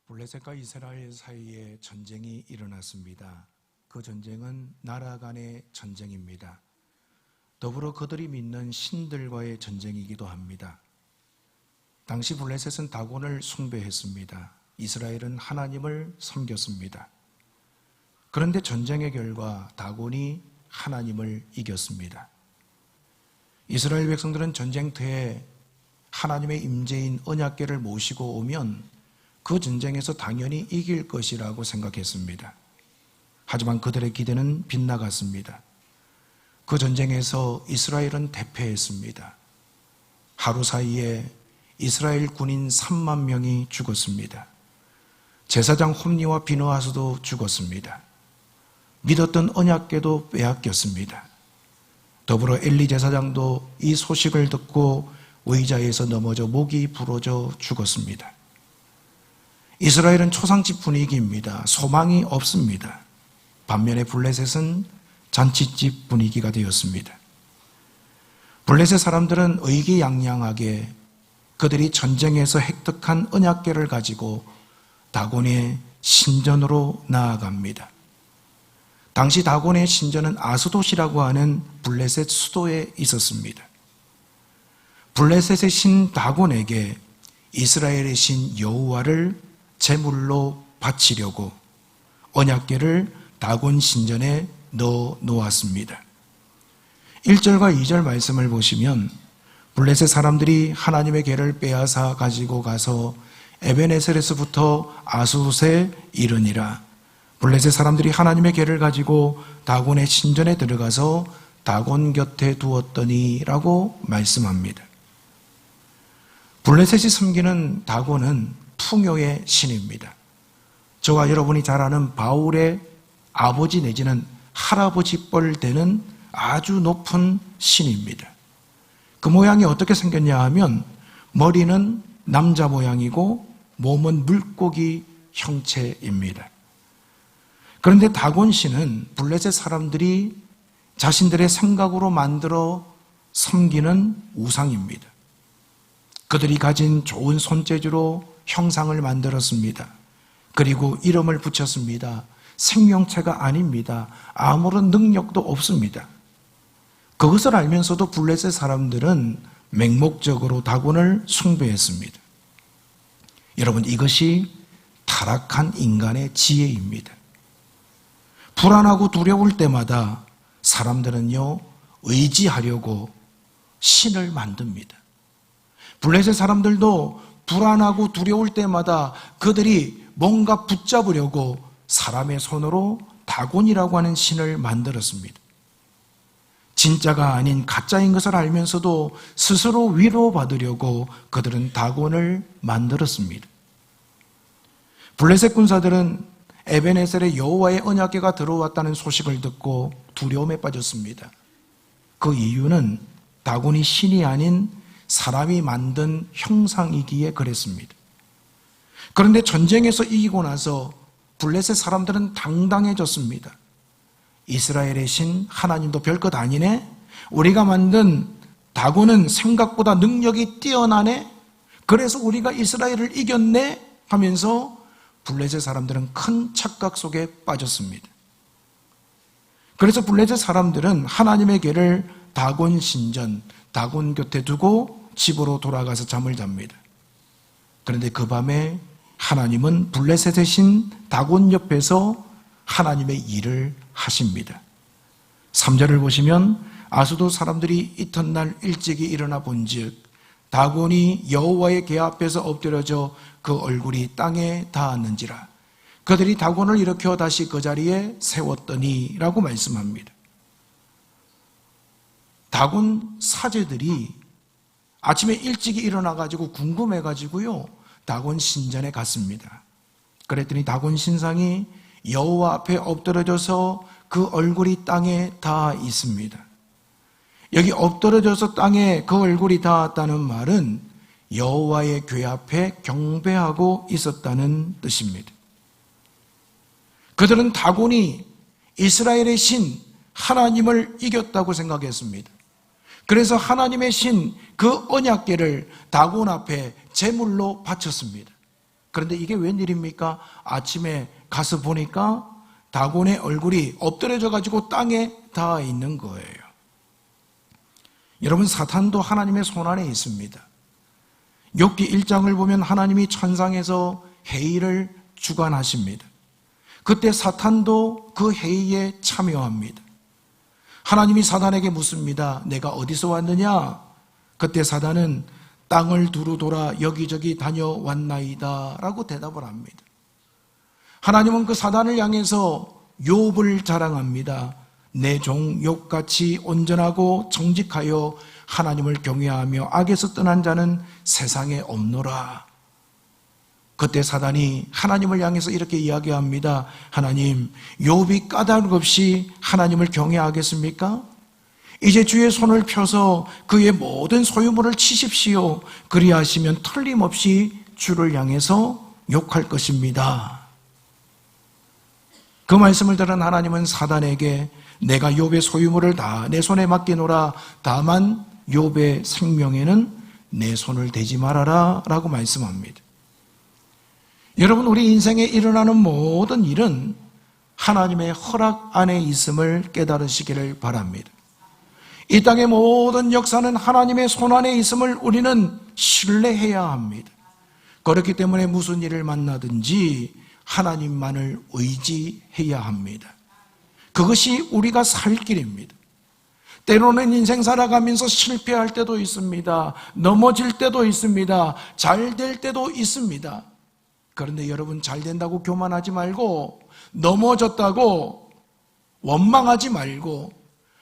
블레셋과 이스라엘 사이에 전쟁이 일어났습니다. 그 전쟁은 나라 간의 전쟁입니다. 더불어 그들이 믿는 신들과의 전쟁이기도 합니다. 당시 블레셋은 다곤을 숭배했습니다. 이스라엘은 하나님을 섬겼습니다. 그런데 전쟁의 결과 다곤이 하나님을 이겼습니다. 이스라엘 백성들은 전쟁터에 하나님의 임재인 언약궤를 모시고 오면 그 전쟁에서 당연히 이길 것이라고 생각했습니다. 하지만 그들의 기대는 빗나갔습니다. 그 전쟁에서 이스라엘은 대패했습니다. 하루 사이에 이스라엘 군인 3만 명이 죽었습니다. 제사장 홈니와 비느하스도 죽었습니다. 믿었던 언약궤도 빼앗겼습니다. 더불어 엘리 제사장도 이 소식을 듣고 의자에서 넘어져 목이 부러져 죽었습니다. 이스라엘은 초상집 분위기입니다. 소망이 없습니다. 반면에 블레셋은 잔치집 분위기가 되었습니다. 블레셋 사람들은 의기양양하게 그들이 전쟁에서 획득한 언약궤를 가지고 다곤의 신전으로 나아갑니다. 당시 다곤의 신전은 아스돗이라고 하는 블레셋 수도에 있었습니다. 블레셋의 신 다곤에게 이스라엘의 신 여호와를 제물로 바치려고 언약궤를 다곤 신전에 넣어 놓았습니다. 1절과 2절 말씀을 보시면 블레셋 사람들이 하나님의 궤를 빼앗아 가지고 가서 에벤에셀에서부터 아스돗에 이르니라. 블레셋 사람들이 하나님의 궤를 가지고 다곤의 신전에 들어가서 다곤 곁에 두었더니 라고 말씀합니다. 블레셋이 섬기는 다곤은 풍요의 신입니다. 저와 여러분이 잘 아는 바울의 아버지 내지는 할아버지 뻘 되는 아주 높은 신입니다. 그 모양이 어떻게 생겼냐 하면 머리는 남자 모양이고 몸은 물고기 형체입니다. 그런데 다곤 신은 블레셋 사람들이 자신들의 생각으로 만들어 섬기는 우상입니다. 그들이 가진 좋은 손재주로 형상을 만들었습니다. 그리고 이름을 붙였습니다. 생명체가 아닙니다. 아무런 능력도 없습니다. 그것을 알면서도 블레셋 사람들은 맹목적으로 다곤을 숭배했습니다. 여러분, 이것이 타락한 인간의 지혜입니다. 불안하고 두려울 때마다 사람들은요, 의지하려고 신을 만듭니다. 블레셋 사람들도 불안하고 두려울 때마다 그들이 뭔가 붙잡으려고 사람의 손으로 다곤이라고 하는 신을 만들었습니다. 진짜가 아닌 가짜인 것을 알면서도 스스로 위로받으려고 그들은 다곤을 만들었습니다. 블레셋 군사들은 에벤에셀에 여호와의 언약궤가 들어왔다는 소식을 듣고 두려움에 빠졌습니다. 그 이유는 다곤이 신이 아닌 사람이 만든 형상이기에 그랬습니다. 그런데 전쟁에서 이기고 나서 블레셋 사람들은 당당해졌습니다. 이스라엘의 신 하나님도 별것 아니네? 우리가 만든 다곤은 생각보다 능력이 뛰어나네? 그래서 우리가 이스라엘을 이겼네? 하면서 블레셋 사람들은 큰 착각 속에 빠졌습니다. 그래서 블레셋 사람들은 하나님의 궤를 다곤 신전, 다곤 곁에 두고 집으로 돌아가서 잠을 잡니다. 그런데 그 밤에 하나님은 블레셋의 신 다곤 옆에서 하나님의 일을 하십니다. 3절을 보시면 아스돗 사람들이 이튿날 일찍이 일어나 본즉 다곤이 여호와의 궤 앞에서 엎드려져 그 얼굴이 땅에 닿았는지라. 그들이 다곤을 일으켜 다시 그 자리에 세웠더니 라고 말씀합니다. 다곤 사제들이 아침에 일찍이 일어나가지고 궁금해가지고요, 다곤 신전에 갔습니다. 그랬더니 다곤 신상이 여호와 앞에 엎드려져서 그 얼굴이 땅에 닿아 있습니다. 여기 엎드려져서 땅에 그 얼굴이 닿았다는 말은 여호와의 궤 앞에 경배하고 있었다는 뜻입니다. 그들은 다곤이 이스라엘의 신 하나님을 이겼다고 생각했습니다. 그래서 하나님의 신 그 언약궤를 다곤 앞에 제물로 바쳤습니다. 그런데 이게 웬일입니까? 아침에 가서 보니까 다곤의 얼굴이 엎드려져 가지고 땅에 닿아 있는 거예요. 여러분, 사탄도 하나님의 손안에 있습니다. 욥기 1장을 보면 하나님이 천상에서 회의를 주관하십니다. 그때 사탄도 그 회의에 참여합니다. 하나님이 사단에게 묻습니다. 내가 어디서 왔느냐? 그때 사단은 땅을 두루 돌아 여기저기 다녀왔나이다 라고 대답을 합니다. 하나님은 그 사단을 향해서 욥을 자랑합니다. 내 종 욥같이 온전하고 정직하여 하나님을 경외하며 악에서 떠난 자는 세상에 없노라. 그때 사단이 하나님을 향해서 이렇게 이야기합니다. 하나님, 욥이 까닭 없이 하나님을 경외하겠습니까? 이제 주의 손을 펴서 그의 모든 소유물을 치십시오. 그리하시면 틀림없이 주를 향해서 욕할 것입니다. 그 말씀을 들은 하나님은 사단에게 내가 욥의 소유물을 다 내 손에 맡기노라. 다만 욥의 생명에는 내 손을 대지 말아라 라고 말씀합니다. 여러분, 우리 인생에 일어나는 모든 일은 하나님의 허락 안에 있음을 깨달으시기를 바랍니다. 이 땅의 모든 역사는 하나님의 손 안에 있음을 우리는 신뢰해야 합니다. 그렇기 때문에 무슨 일을 만나든지 하나님만을 의지해야 합니다. 그것이 우리가 살 길입니다. 때로는 인생 살아가면서 실패할 때도 있습니다. 넘어질 때도 있습니다. 잘 될 때도 있습니다. 그런데 여러분, 잘 된다고 교만하지 말고, 넘어졌다고 원망하지 말고,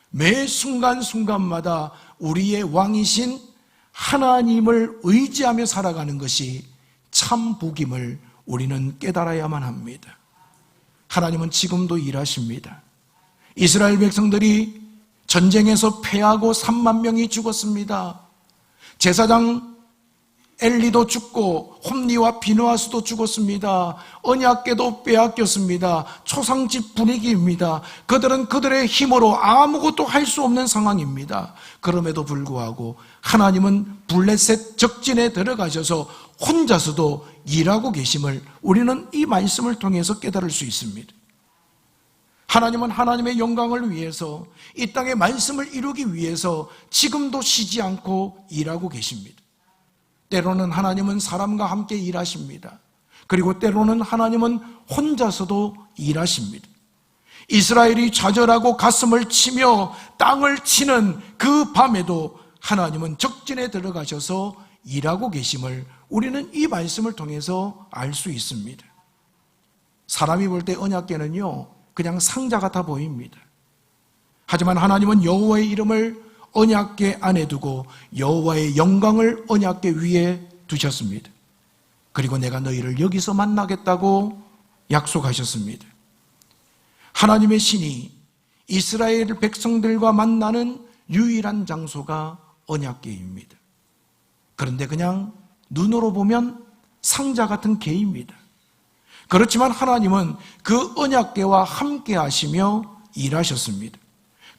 매 순간순간마다 우리의 왕이신 하나님을 의지하며 살아가는 것이 참 복임을 우리는 깨달아야만 합니다. 하나님은 지금도 일하십니다. 이스라엘 백성들이 전쟁에서 패하고 3만 명이 죽었습니다. 제사장 엘리도 죽고 홈리와 비느하스도 죽었습니다. 언약궤도 빼앗겼습니다. 초상집 분위기입니다. 그들은 그들의 힘으로 아무것도 할 수 없는 상황입니다. 그럼에도 불구하고 하나님은 블레셋 적진에 들어가셔서 혼자서도 일하고 계심을 우리는 이 말씀을 통해서 깨달을 수 있습니다. 하나님은 하나님의 영광을 위해서 이 땅의 말씀을 이루기 위해서 지금도 쉬지 않고 일하고 계십니다. 때로는 하나님은 사람과 함께 일하십니다. 그리고 때로는 하나님은 혼자서도 일하십니다. 이스라엘이 좌절하고 가슴을 치며 땅을 치는 그 밤에도 하나님은 적진에 들어가셔서 일하고 계심을 우리는 이 말씀을 통해서 알 수 있습니다. 사람이 볼 때 언약궤는요, 그냥 상자 같아 보입니다. 하지만 하나님은 여호와의 이름을 언약궤 안에 두고 여호와의 영광을 언약궤 위에 두셨습니다. 그리고 내가 너희를 여기서 만나겠다고 약속하셨습니다. 하나님의 신이 이스라엘 백성들과 만나는 유일한 장소가 언약궤입니다. 그런데 그냥 눈으로 보면 상자 같은 궤입니다. 그렇지만 하나님은 그 언약궤와 함께 하시며 일하셨습니다.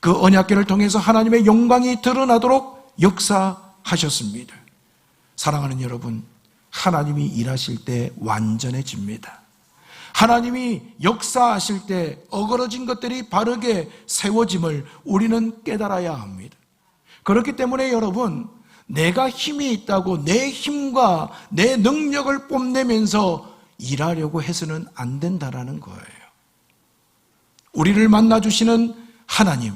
그 언약궤를 통해서 하나님의 영광이 드러나도록 역사하셨습니다. 사랑하는 여러분, 하나님이 일하실 때 완전해집니다. 하나님이 역사하실 때 어그러진 것들이 바르게 세워짐을 우리는 깨달아야 합니다. 그렇기 때문에 여러분, 내가 힘이 있다고 내 힘과 내 능력을 뽐내면서 일하려고 해서는 안 된다라는 거예요. 우리를 만나주시는 하나님,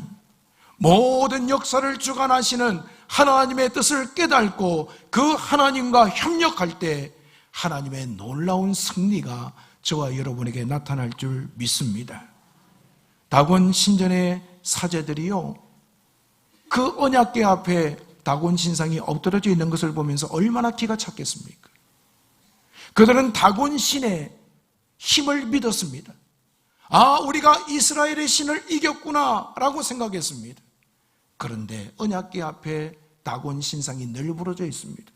모든 역사를 주관하시는 하나님의 뜻을 깨닫고 그 하나님과 협력할 때 하나님의 놀라운 승리가 저와 여러분에게 나타날 줄 믿습니다. 다곤 신전의 사제들이요, 그 언약궤 앞에 다곤 신상이 엎드려져 있는 것을 보면서 얼마나 기가 찼겠습니까? 그들은 다곤 신의 힘을 믿었습니다. 아, 우리가 이스라엘의 신을 이겼구나 라고 생각했습니다. 그런데 언약궤 앞에 다곤 신상이 널브러져 있습니다.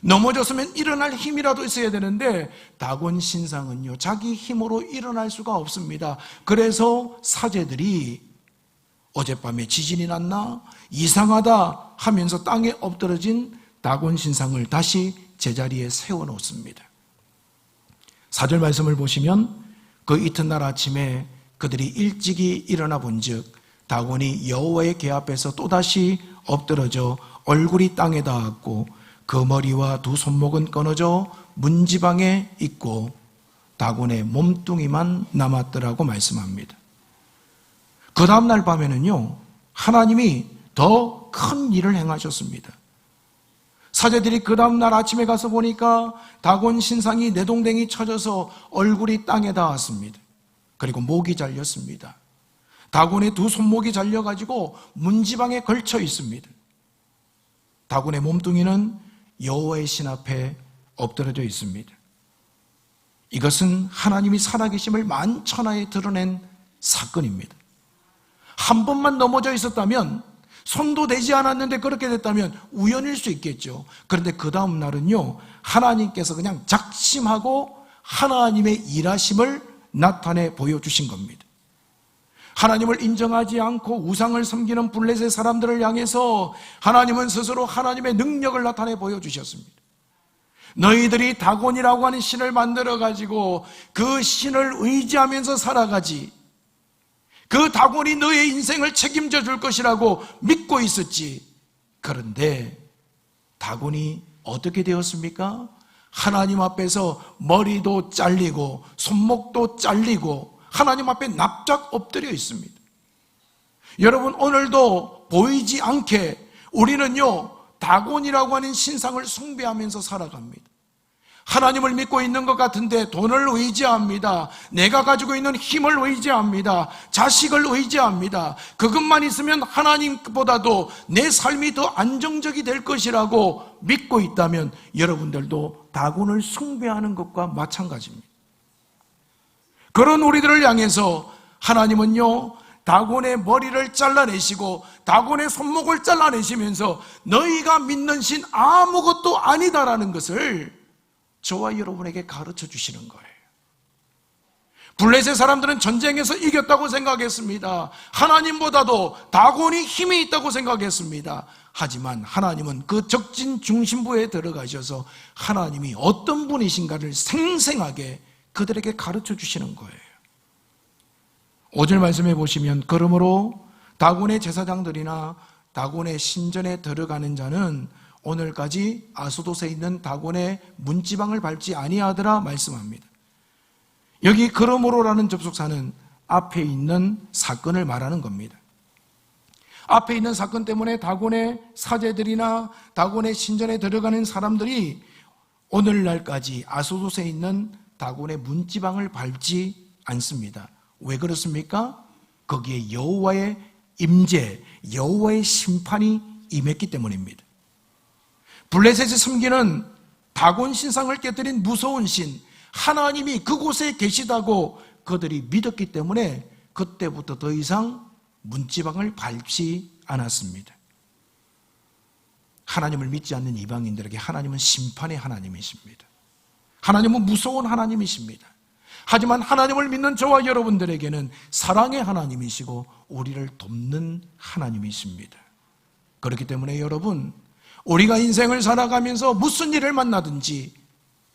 넘어졌으면 일어날 힘이라도 있어야 되는데 다곤 신상은요, 자기 힘으로 일어날 수가 없습니다. 그래서 사제들이 어젯밤에 지진이 났나? 이상하다 하면서 땅에 엎드러진 다곤 신상을 다시 제자리에 세워놓습니다. 4절 말씀을 보시면 그 이튿날 아침에 그들이 일찍이 일어나 본즉 다곤이 여호와의 궤 앞에서 또다시 엎드러져 얼굴이 땅에 닿았고 그 머리와 두 손목은 끊어져 문지방에 있고 다곤의 몸뚱이만 남았더라고 말씀합니다. 그 다음날 밤에는요, 하나님이 더 큰 일을 행하셨습니다. 사제들이 그 다음날 아침에 가서 보니까 다곤 신상이 내동댕이 쳐져서 얼굴이 땅에 닿았습니다. 그리고 목이 잘렸습니다. 다곤의 두 손목이 잘려가지고 문지방에 걸쳐 있습니다. 다곤의 몸뚱이는 여호와의 신 앞에 엎드려져 있습니다. 이것은 하나님이 살아계심을 만천하에 드러낸 사건입니다. 한 번만 넘어져 있었다면, 손도 대지 않았는데 그렇게 됐다면 우연일 수 있겠죠. 그런데 그 다음 날은요, 하나님께서 그냥 작심하고 하나님의 일하심을 나타내 보여주신 겁니다. 하나님을 인정하지 않고 우상을 섬기는 블레셋 사람들을 향해서 하나님은 스스로 하나님의 능력을 나타내 보여주셨습니다. 너희들이 다곤이라고 하는 신을 만들어가지고 그 신을 의지하면서 살아가지, 그 다곤이 너의 인생을 책임져 줄 것이라고 믿고 있었지. 그런데 다곤이 어떻게 되었습니까? 하나님 앞에서 머리도 잘리고 손목도 잘리고 하나님 앞에 납작 엎드려 있습니다. 여러분, 오늘도 보이지 않게 우리는요, 다곤이라고 하는 신상을 숭배하면서 살아갑니다. 하나님을 믿고 있는 것 같은데 돈을 의지합니다. 내가 가지고 있는 힘을 의지합니다. 자식을 의지합니다. 그것만 있으면 하나님보다도 내 삶이 더 안정적이 될 것이라고 믿고 있다면 여러분들도 다곤을 숭배하는 것과 마찬가지입니다. 그런 우리들을 향해서 하나님은요, 다곤의 머리를 잘라내시고 다곤의 손목을 잘라내시면서 너희가 믿는 신 아무것도 아니다라는 것을 저와 여러분에게 가르쳐 주시는 거예요. 블레셋 사람들은 전쟁에서 이겼다고 생각했습니다. 하나님보다도 다곤이 힘이 있다고 생각했습니다. 하지만 하나님은 그 적진 중심부에 들어가셔서 하나님이 어떤 분이신가를 생생하게 그들에게 가르쳐 주시는 거예요. 5절 말씀해 보시면 그러므로 다곤의 제사장들이나 다곤의 신전에 들어가는 자는 오늘까지 아스돗에 있는 다곤의 문지방을 밟지 아니하더라 말씀합니다. 여기 그러므로라는 접속사는 앞에 있는 사건을 말하는 겁니다. 앞에 있는 사건 때문에 다곤의 사제들이나 다곤의 신전에 들어가는 사람들이 오늘날까지 아스돗에 있는 다곤의 문지방을 밟지 않습니다. 왜 그렇습니까? 거기에 여호와의 임재, 여호와의 심판이 임했기 때문입니다. 블레셋이 섬기는 다곤 신상을 깨뜨린 무서운 신, 하나님이 그곳에 계시다고 그들이 믿었기 때문에 그때부터 더 이상 문지방을 밟지 않았습니다. 하나님을 믿지 않는 이방인들에게 하나님은 심판의 하나님이십니다. 하나님은 무서운 하나님이십니다. 하지만 하나님을 믿는 저와 여러분들에게는 사랑의 하나님이시고 우리를 돕는 하나님이십니다. 그렇기 때문에 여러분, 우리가 인생을 살아가면서 무슨 일을 만나든지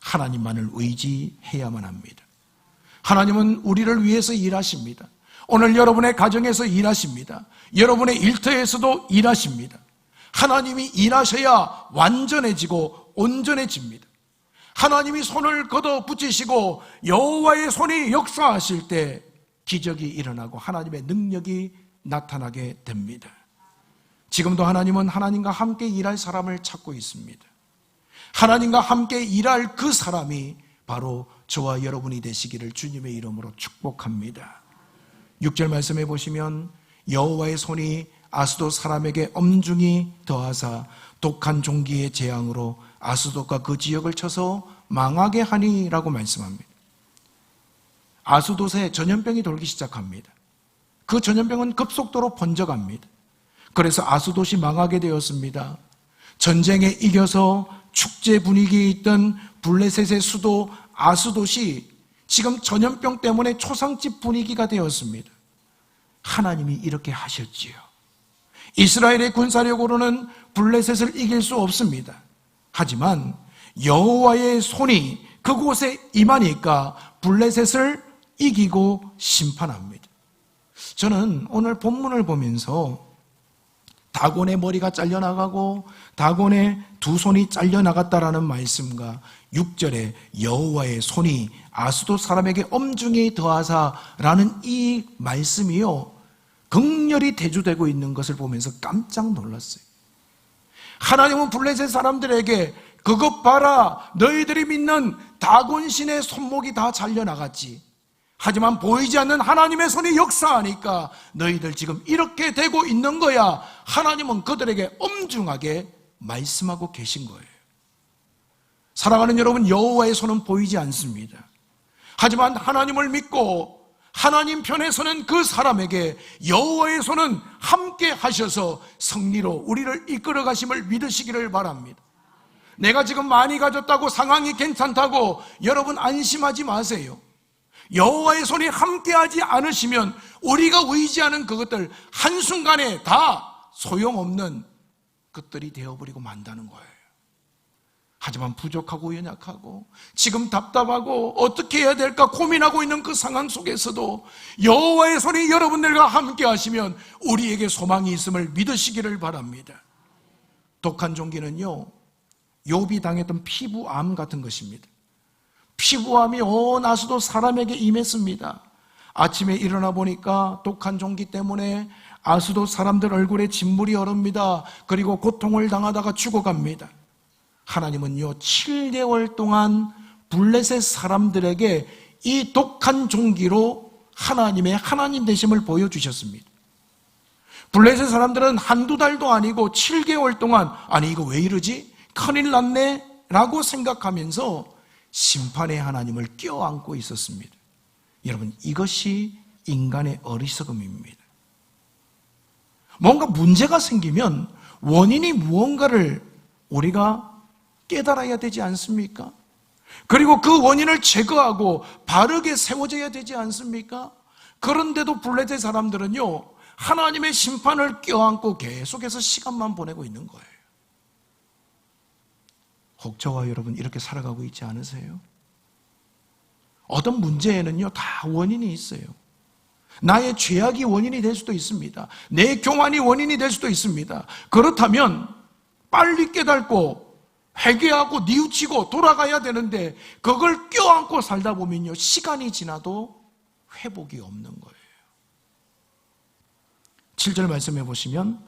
하나님만을 의지해야만 합니다. 하나님은 우리를 위해서 일하십니다. 오늘 여러분의 가정에서 일하십니다. 여러분의 일터에서도 일하십니다. 하나님이 일하셔야 완전해지고 온전해집니다. 하나님이 손을 걷어 붙이시고 여호와의 손이 역사하실 때 기적이 일어나고 하나님의 능력이 나타나게 됩니다. 지금도 하나님은 하나님과 함께 일할 사람을 찾고 있습니다. 하나님과 함께 일할 그 사람이 바로 저와 여러분이 되시기를 주님의 이름으로 축복합니다. 6절 말씀해 보시면 여호와의 손이 아스돗 사람에게 엄중히 더하사 독한 종기의 재앙으로 아스돗과 그 지역을 쳐서 망하게 하니라고 말씀합니다. 아스돗에 전염병이 돌기 시작합니다. 그 전염병은 급속도로 번져갑니다. 그래서 아스돗이 망하게 되었습니다. 전쟁에 이겨서 축제 분위기에 있던 블레셋의 수도 아스돗이 지금 전염병 때문에 초상집 분위기가 되었습니다. 하나님이 이렇게 하셨지요. 이스라엘의 군사력으로는 블레셋을 이길 수 없습니다. 하지만 여호와의 손이 그곳에 임하니까 블레셋을 이기고 심판합니다. 저는 오늘 본문을 보면서 다곤의 머리가 잘려나가고 다곤의 두 손이 잘려나갔다라는 말씀과 6절에 여호와의 손이 아수도 사람에게 엄중히 더하사라는 이 말씀이요, 극렬히 대조되고 있는 것을 보면서 깜짝 놀랐어요. 하나님은 블레셋 사람들에게 그것 봐라, 너희들이 믿는 다곤신의 손목이 다 잘려나갔지. 하지만 보이지 않는 하나님의 손이 역사하니까 너희들 지금 이렇게 되고 있는 거야. 하나님은 그들에게 엄중하게 말씀하고 계신 거예요. 사랑하는 여러분, 여호와의 손은 보이지 않습니다. 하지만 하나님을 믿고 하나님 편에 서는 그 사람에게 여호와의 손은 함께 하셔서 승리로 우리를 이끌어 가심을 믿으시기를 바랍니다. 내가 지금 많이 가졌다고, 상황이 괜찮다고 여러분 안심하지 마세요. 여호와의 손이 함께하지 않으시면 우리가 의지하는 그것들 한순간에 다 소용없는 것들이 되어버리고 만다는 거예요. 하지만 부족하고 연약하고 지금 답답하고 어떻게 해야 될까 고민하고 있는 그 상황 속에서도 여호와의 손이 여러분들과 함께 하시면 우리에게 소망이 있음을 믿으시기를 바랍니다. 독한 종기는요, 욥이 당했던 피부암 같은 것입니다. 피부암이 온 아수도 사람에게 임했습니다. 아침에 일어나 보니까 독한 종기 때문에 아수도 사람들 얼굴에 진물이 흐릅니다. 그리고 고통을 당하다가 죽어갑니다. 하나님은요, 7개월 동안 블레셋 사람들에게 이 독한 종기로 하나님의 하나님 되심을 보여주셨습니다. 블레셋 사람들은 한두 달도 아니고 7개월 동안 아니 이거 왜 이러지? 큰일 났네? 라고 생각하면서 심판의 하나님을 껴안고 있었습니다. 여러분, 이것이 인간의 어리석음입니다. 뭔가 문제가 생기면 원인이 무언가를 우리가 깨달아야 되지 않습니까? 그리고 그 원인을 제거하고 바르게 세워져야 되지 않습니까? 그런데도 블레셋 사람들은요, 하나님의 심판을 껴안고 계속해서 시간만 보내고 있는 거예요. 혹 저와 여러분 이렇게 살아가고 있지 않으세요? 어떤 문제에는요, 다 원인이 있어요. 나의 죄악이 원인이 될 수도 있습니다. 내 교만이 원인이 될 수도 있습니다. 그렇다면 빨리 깨닫고 회개하고 뉘우치고 돌아가야 되는데 그걸 껴안고 살다 보면요, 시간이 지나도 회복이 없는 거예요. 7절 말씀해 보시면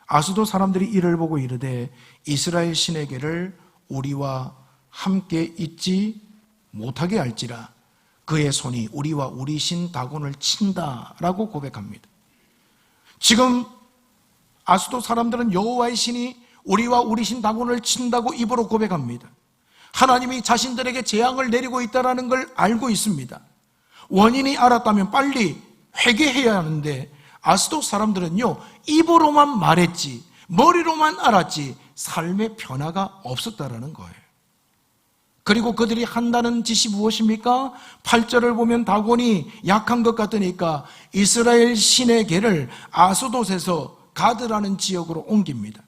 아수도 사람들이 이를 보고 이르되 이스라엘 신에게를 우리와 함께 있지 못하게 할지라 그의 손이 우리와 우리 신 다곤을 친다라고 고백합니다. 지금 아수도 사람들은 여호와의 신이 우리와 우리 신 다곤을 친다고 입으로 고백합니다. 하나님이 자신들에게 재앙을 내리고 있다는 걸 알고 있습니다. 원인이 알았다면 빨리 회개해야 하는데 아수도 사람들은요, 입으로만 말했지 머리로만 알았지 삶의 변화가 없었다라는 거예요. 그리고 그들이 한다는 짓이 무엇입니까? 8절을 보면 다곤이 약한 것 같으니까 이스라엘 신의 궤를 아수돗에서 가드라는 지역으로 옮깁니다.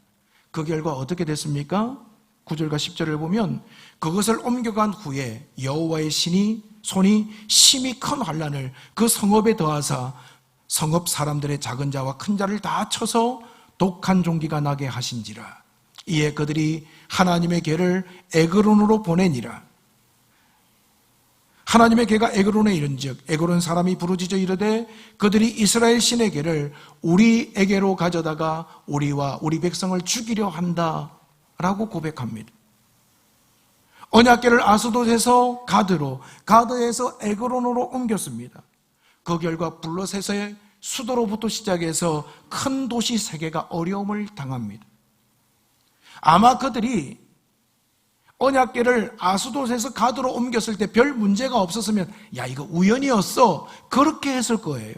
그 결과 어떻게 됐습니까? 9절과 10절을 보면 그것을 옮겨간 후에 여호와의 손이 심히 큰 환난을 그 성읍에 더하사 성읍 사람들의 작은 자와 큰 자를 다 쳐서 독한 종기가 나게 하신지라. 이에 그들이 하나님의 궤를 에그론으로 보내니라. 하나님의 궤가 에그론에 이른즉 에그론 사람이 부르짖어 이르되 그들이 이스라엘 신의 궤를 우리에게로 가져다가 우리와 우리 백성을 죽이려 한다라고 고백합니다. 언약궤를 아수돗에서 가드로, 가드에서 에그론으로 옮겼습니다. 그 결과 블레셋의 수도로부터 시작해서 큰 도시 3개가 어려움을 당합니다. 아마 그들이 언약궤를 아수돗에서 가드로 옮겼을 때 별 문제가 없었으면 야 이거 우연이었어 그렇게 했을 거예요.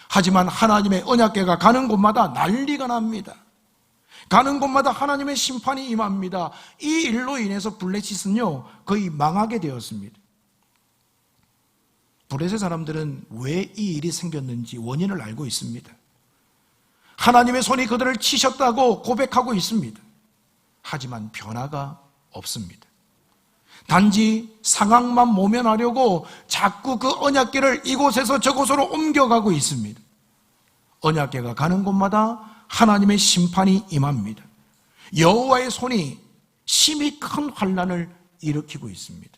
하지만 하나님의 언약궤가 가는 곳마다 난리가 납니다. 가는 곳마다 하나님의 심판이 임합니다. 이 일로 인해서 블레셋은요 거의 망하게 되었습니다. 블레셋 사람들은 왜 이 일이 생겼는지 원인을 알고 있습니다. 하나님의 손이 그들을 치셨다고 고백하고 있습니다. 하지만 변화가 없습니다. 단지 상황만 모면하려고 자꾸 그 언약궤를 이곳에서 저곳으로 옮겨가고 있습니다. 언약궤가 가는 곳마다 하나님의 심판이 임합니다. 여호와의 손이 심히 큰 환난을 일으키고 있습니다.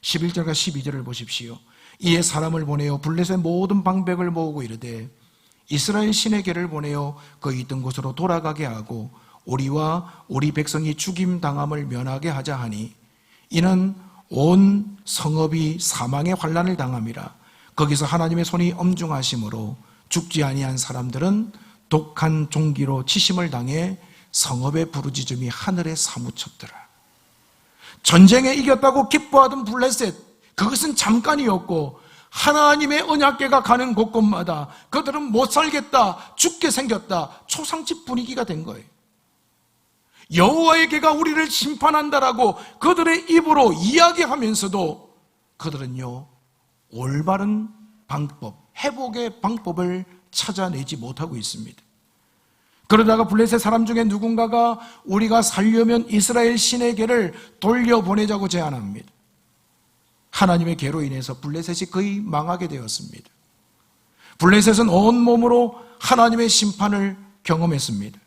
11절과 12절을 보십시오. 이에 사람을 보내어 블레셋 모든 방백을 모으고 이르되 이스라엘 신의 궤를 보내어 그 있던 곳으로 돌아가게 하고 우리와 우리 백성이 죽임당함을 면하게 하자 하니 이는 온 성읍이 사망의 환난을 당함이라. 거기서 하나님의 손이 엄중하심으로 죽지 아니한 사람들은 독한 종기로 치심을 당해 성읍의 부르짖음이 하늘에 사무쳤더라. 전쟁에 이겼다고 기뻐하던 블레셋, 그것은 잠깐이었고 하나님의 언약궤가 가는 곳곳마다 그들은 못 살겠다, 죽게 생겼다, 초상집 분위기가 된 거예요. 여호와의 궤가 우리를 심판한다라고 그들의 입으로 이야기하면서도 그들은요, 올바른 방법, 회복의 방법을 찾아내지 못하고 있습니다. 그러다가 블레셋 사람 중에 누군가가 우리가 살려면 이스라엘 신의 궤를 돌려보내자고 제안합니다. 하나님의 궤로 인해서 블레셋이 거의 망하게 되었습니다. 블레셋은 온몸으로 하나님의 심판을 경험했습니다.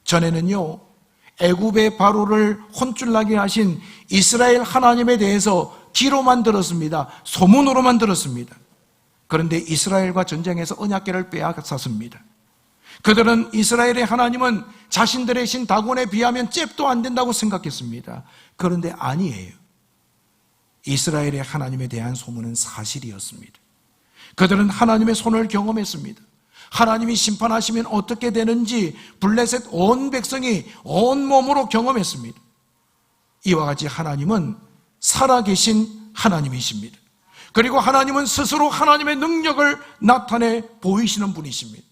전에는요, 애굽의 바로를 혼쭐나게 하신 이스라엘 하나님에 대해서 귀로만 들었습니다. 소문으로만 들었습니다. 그런데 이스라엘과 전쟁에서 언약궤를 빼앗았습니다. 그들은 이스라엘의 하나님은 자신들의 신 다곤에 비하면 잽도 안 된다고 생각했습니다. 그런데 아니에요. 이스라엘의 하나님에 대한 소문은 사실이었습니다. 그들은 하나님의 손을 경험했습니다. 하나님이 심판하시면 어떻게 되는지 블레셋 온 백성이 온몸으로 경험했습니다. 이와 같이 하나님은 살아계신 하나님이십니다. 그리고 하나님은 스스로 하나님의 능력을 나타내 보이시는 분이십니다.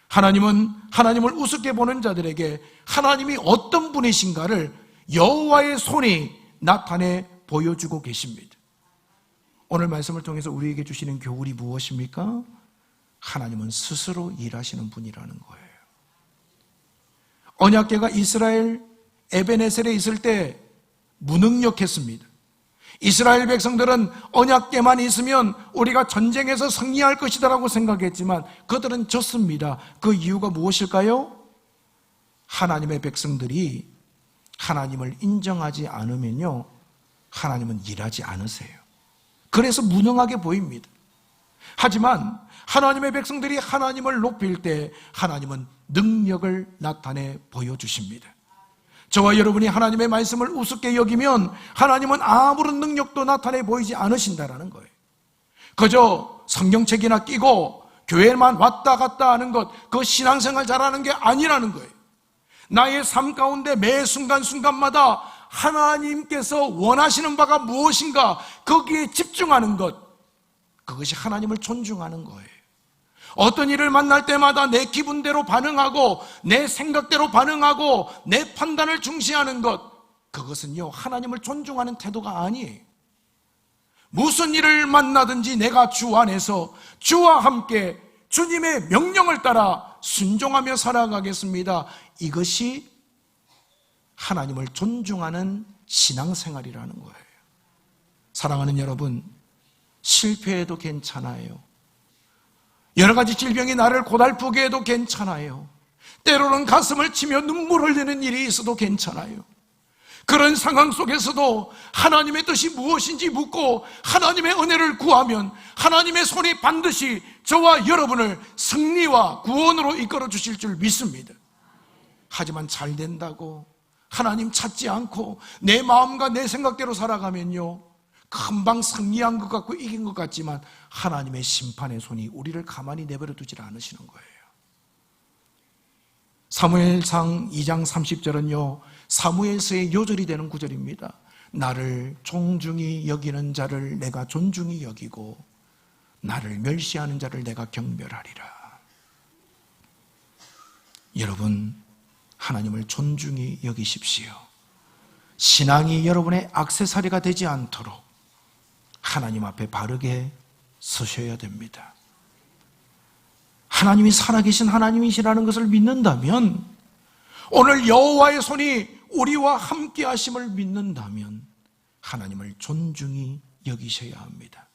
하나님은 하나님을 우습게 보는 자들에게 하나님이 어떤 분이신가를 여호와의 손이 나타내 보여주고 계십니다. 오늘 말씀을 통해서 우리에게 주시는 교훈이 무엇입니까? 하나님은 스스로 일하시는 분이라는 거예요. 언약궤가 이스라엘 에베네셀에 있을 때 무능력했습니다. 이스라엘 백성들은 언약궤만 있으면 우리가 전쟁에서 승리할 것이다라고 생각했지만 그들은 졌습니다. 그 이유가 무엇일까요? 하나님의 백성들이 하나님을 인정하지 않으면요, 하나님은 일하지 않으세요. 그래서 무능하게 보입니다. 하지만 하나님의 백성들이 하나님을 높일 때 하나님은 능력을 나타내 보여주십니다. 저와 여러분이 하나님의 말씀을 우습게 여기면 하나님은 아무런 능력도 나타내 보이지 않으신다라는 거예요. 그저 성경책이나 끼고 교회만 왔다 갔다 하는 것, 그 신앙생활 잘하는 게 아니라는 거예요. 나의 삶 가운데 매 순간순간마다 하나님께서 원하시는 바가 무엇인가 거기에 집중하는 것, 그것이 하나님을 존중하는 거예요. 어떤 일을 만날 때마다 내 기분대로 반응하고 내 생각대로 반응하고 내 판단을 중시하는 것, 그것은요, 하나님을 존중하는 태도가 아니에요. 무슨 일을 만나든지 내가 주 안에서 주와 함께 주님의 명령을 따라 순종하며 살아가겠습니다. 이것이 하나님을 존중하는 신앙생활이라는 거예요. 사랑하는 여러분, 실패해도 괜찮아요. 여러 가지 질병이 나를 고달프게 해도 괜찮아요. 때로는 가슴을 치며 눈물 흘리는 일이 있어도 괜찮아요. 그런 상황 속에서도 하나님의 뜻이 무엇인지 묻고 하나님의 은혜를 구하면 하나님의 손이 반드시 저와 여러분을 승리와 구원으로 이끌어 주실 줄 믿습니다. 하지만 잘 된다고 하나님 찾지 않고 내 마음과 내 생각대로 살아가면요, 금방 승리한 것 같고 이긴 것 같지만 하나님의 심판의 손이 우리를 가만히 내버려 두질 않으시는 거예요. 사무엘상 2장 30절은요 사무엘서의 요절이 되는 구절입니다. 나를 존중히 여기는 자를 내가 존중히 여기고 나를 멸시하는 자를 내가 경멸하리라. 여러분, 하나님을 존중히 여기십시오. 신앙이 여러분의 액세서리가 되지 않도록 하나님 앞에 바르게 서셔야 됩니다. 하나님이 살아계신 하나님이시라는 것을 믿는다면 오늘 여호와의 손이 우리와 함께 하심을 믿는다면 하나님을 존중히 여기셔야 합니다.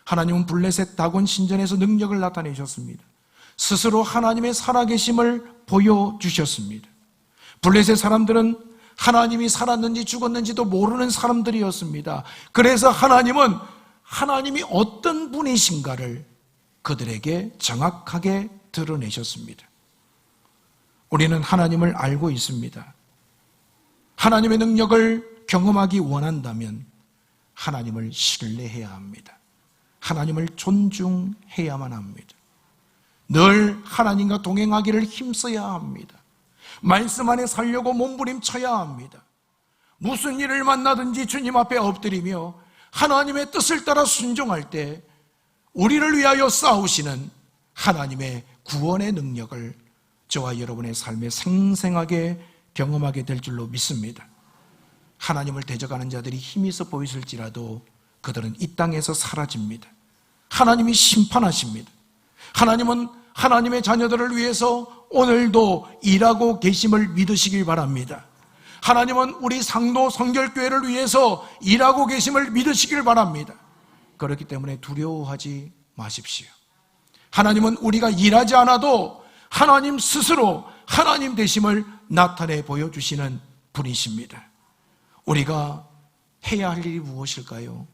하나님은 블레셋 다곤 신전에서 능력을 나타내셨습니다. 스스로 하나님의 살아계심을 보여주셨습니다. 블레셋 사람들은 하나님이 살았는지 죽었는지도 모르는 사람들이었습니다. 그래서 하나님은 하나님이 어떤 분이신가를 그들에게 정확하게 드러내셨습니다. 우리는 하나님을 알고 있습니다. 하나님의 능력을 경험하기 원한다면 하나님을 신뢰해야 합니다. 하나님을 존중해야만 합니다. 늘 하나님과 동행하기를 힘써야 합니다. 말씀 안에 살려고 몸부림쳐야 합니다. 무슨 일을 만나든지 주님 앞에 엎드리며 하나님의 뜻을 따라 순종할 때 우리를 위하여 싸우시는 하나님의 구원의 능력을 저와 여러분의 삶에 생생하게 경험하게 될 줄로 믿습니다. 하나님을 대적하는 자들이 힘이 있어 보이실지라도 그들은 이 땅에서 사라집니다. 하나님이 심판하십니다. 하나님은 하나님의 자녀들을 위해서 오늘도 일하고 계심을 믿으시길 바랍니다. 하나님은 우리 상도 성결교회를 위해서 일하고 계심을 믿으시길 바랍니다. 그렇기 때문에 두려워하지 마십시오. 하나님은 우리가 일하지 않아도 하나님 스스로 하나님 되심을 나타내 보여주시는 분이십니다. 우리가 해야 할 일이 무엇일까요?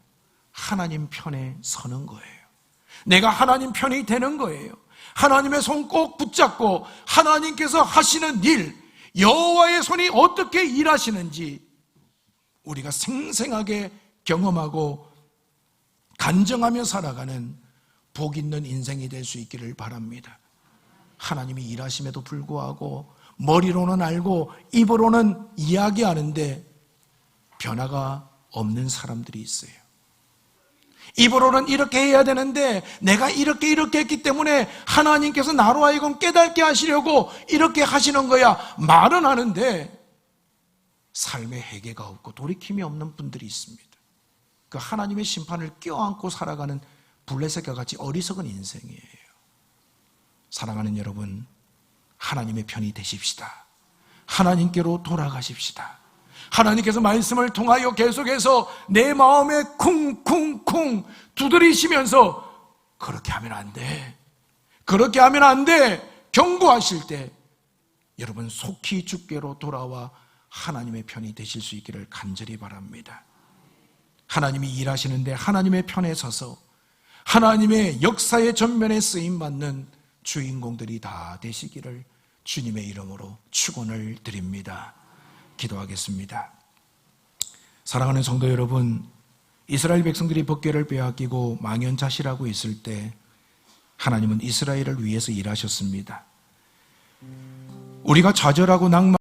하나님 편에 서는 거예요. 내가 하나님 편이 되는 거예요. 하나님의 손 꼭 붙잡고 하나님께서 하시는 일, 여호와의 손이 어떻게 일하시는지 우리가 생생하게 경험하고 간증하며 살아가는 복 있는 인생이 될 수 있기를 바랍니다. 하나님이 일하심에도 불구하고 머리로는 알고 입으로는 이야기하는데 변화가 없는 사람들이 있어요. 입으로는 이렇게 해야 되는데 내가 이렇게 했기 때문에 하나님께서 나로 하여금 깨닫게 하시려고 이렇게 하시는 거야. 말은 하는데 삶에 회개가 없고 돌이킴이 없는 분들이 있습니다. 그 하나님의 심판을 껴안고 살아가는 블레셋과 같이 어리석은 인생이에요. 사랑하는 여러분, 하나님의 편이 되십시다. 하나님께로 돌아가십시다. 하나님께서 말씀을 통하여 계속해서 내 마음에 쿵쿵쿵 두드리시면서 그렇게 하면 안 돼, 그렇게 하면 안 돼 경고하실 때 여러분 속히 주께로 돌아와 하나님의 편이 되실 수 있기를 간절히 바랍니다. 하나님이 일하시는데 하나님의 편에 서서 하나님의 역사의 전면에 쓰임받는 주인공들이 다 되시기를 주님의 이름으로 축원을 드립니다. 기도하겠습니다. 사랑하는 성도 여러분, 이스라엘 백성들이 법궤를 빼앗기고 망연자실하고 있을 때 하나님은 이스라엘을 위해서 일하셨습니다. 우리가 좌절하고 낭만